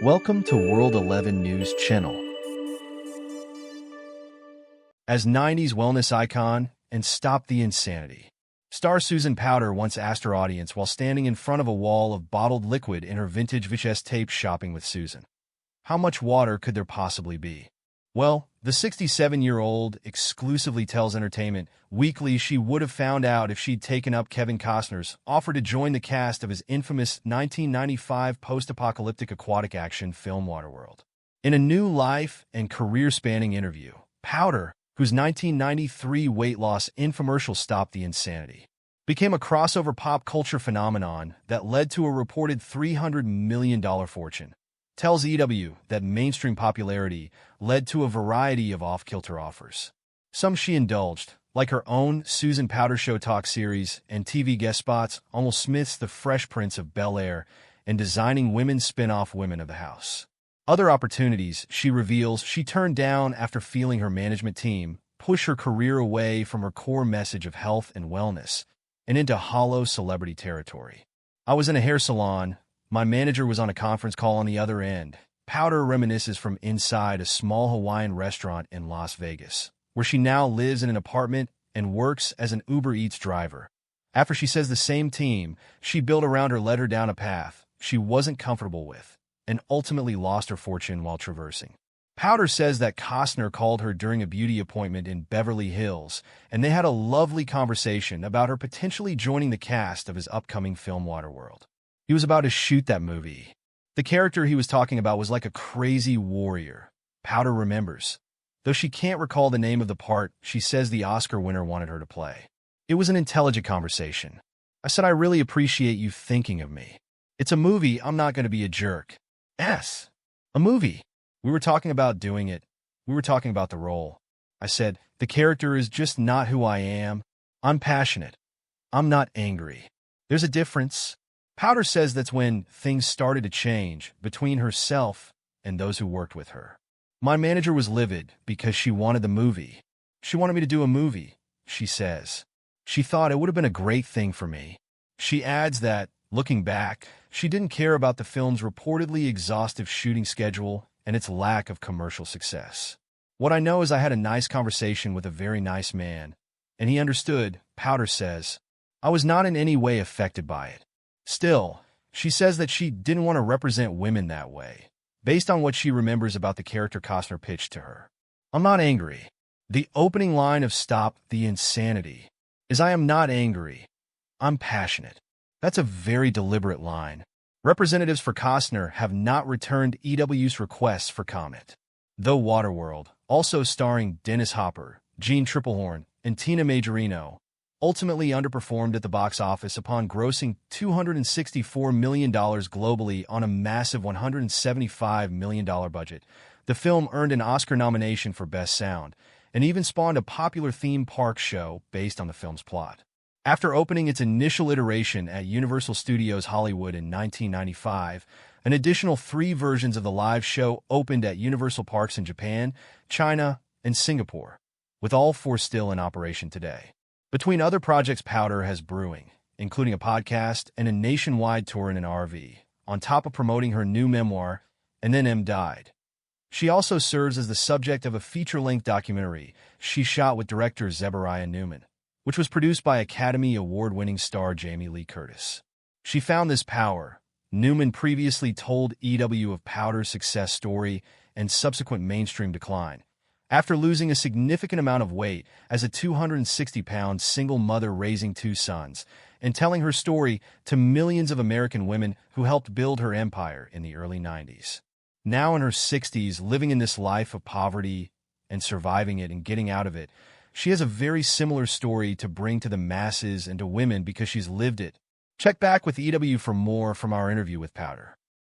Welcome to World11 News Channel. As 90s wellness icon and Stop the Insanity, star Susan Powter once asked her audience while standing in front of a wall of bottled liquid in her vintage VHS tape Shopping with Susan, how much water could there possibly be? Well, the 67-year-old exclusively tells Entertainment Weekly she would have found out if she'd taken up Kevin Costner's offer to join the cast of his infamous 1995 post-apocalyptic aquatic action film Waterworld. In a new life and career-spanning interview, Powter, whose 1993 weight loss infomercial Stop the Insanity became a crossover pop culture phenomenon that led to a reported $300 million fortune, tells EW that mainstream popularity led to a variety of off-kilter offers. Some she indulged, like her own Susan Powter Show talk series and TV guest spots on Will Smith's The Fresh Prince of Bel-Air and designing women's spin-off Women of the House. Other opportunities, she reveals, she turned down after feeling her management team push her career away from her core message of health and wellness and into hollow celebrity territory. I was in a hair salon. My manager was on a conference call on the other end. Powter reminisces from inside a small Hawaiian restaurant in Las Vegas, where she now lives in an apartment and works as an Uber Eats driver. After she says the same team she built around her led her down a path she wasn't comfortable with and ultimately lost her fortune while traversing. Powter says that Costner called her during a beauty appointment in Beverly Hills, and they had a lovely conversation about her potentially joining the cast of his upcoming film Waterworld. He was about to shoot that movie. The character he was talking about was like a crazy warrior, Powter remembers. Though she can't recall the name of the part she says the Oscar winner wanted her to play. It was an intelligent conversation. I said, I really appreciate you thinking of me. It's a movie, I'm not going to be a jerk. Yes, a movie. We were talking about doing it. We were talking about the role. I said, the character is just not who I am. I'm passionate. I'm not angry. There's a difference. Powter says that's when things started to change between herself and those who worked with her. My manager was livid because she wanted the movie. She wanted me to do a movie, she says. She thought it would have been a great thing for me. She adds that, looking back, she didn't care about the film's reportedly exhaustive shooting schedule and its lack of commercial success. What I know is I had a nice conversation with a very nice man, and he understood, Powter says. I was not in any way affected by it. Still, she says that she didn't want to represent women that way, based on what she remembers about the character Costner pitched to her. I'm not angry. The opening line of Stop the Insanity is I am not angry. I'm passionate. That's a very deliberate line. Representatives for Costner have not returned EW's requests for comment. Though Waterworld, also starring Dennis Hopper, Jean Triplehorn, and Tina Majorino, ultimately underperformed at the box office upon grossing $264 million globally on a massive $175 million budget. The film earned an Oscar nomination for Best Sound, and even spawned a popular theme park show based on the film's plot. After opening its initial iteration at Universal Studios Hollywood in 1995, an additional 3 versions of the live show opened at Universal Parks in Japan, China, and Singapore, with all 4 still in operation today. Between other projects Powter has brewing, including a podcast and a nationwide tour in an RV, on top of promoting her new memoir, And Then M Died. She also serves as the subject of a feature-length documentary she shot with director Zebariah Newman, which was produced by Academy Award-winning star Jamie Lee Curtis. She found this power. Newman previously told EW of Powter's success story and subsequent mainstream decline, after losing a significant amount of weight as a 260-pound single mother raising 2 sons, and telling her story to millions of American women who helped build her empire in the early 90s. Now in her 60s, living in this life of poverty and surviving it and getting out of it, she has a very similar story to bring to the masses and to women because she's lived it. Check back with EW for more from our interview with Powter.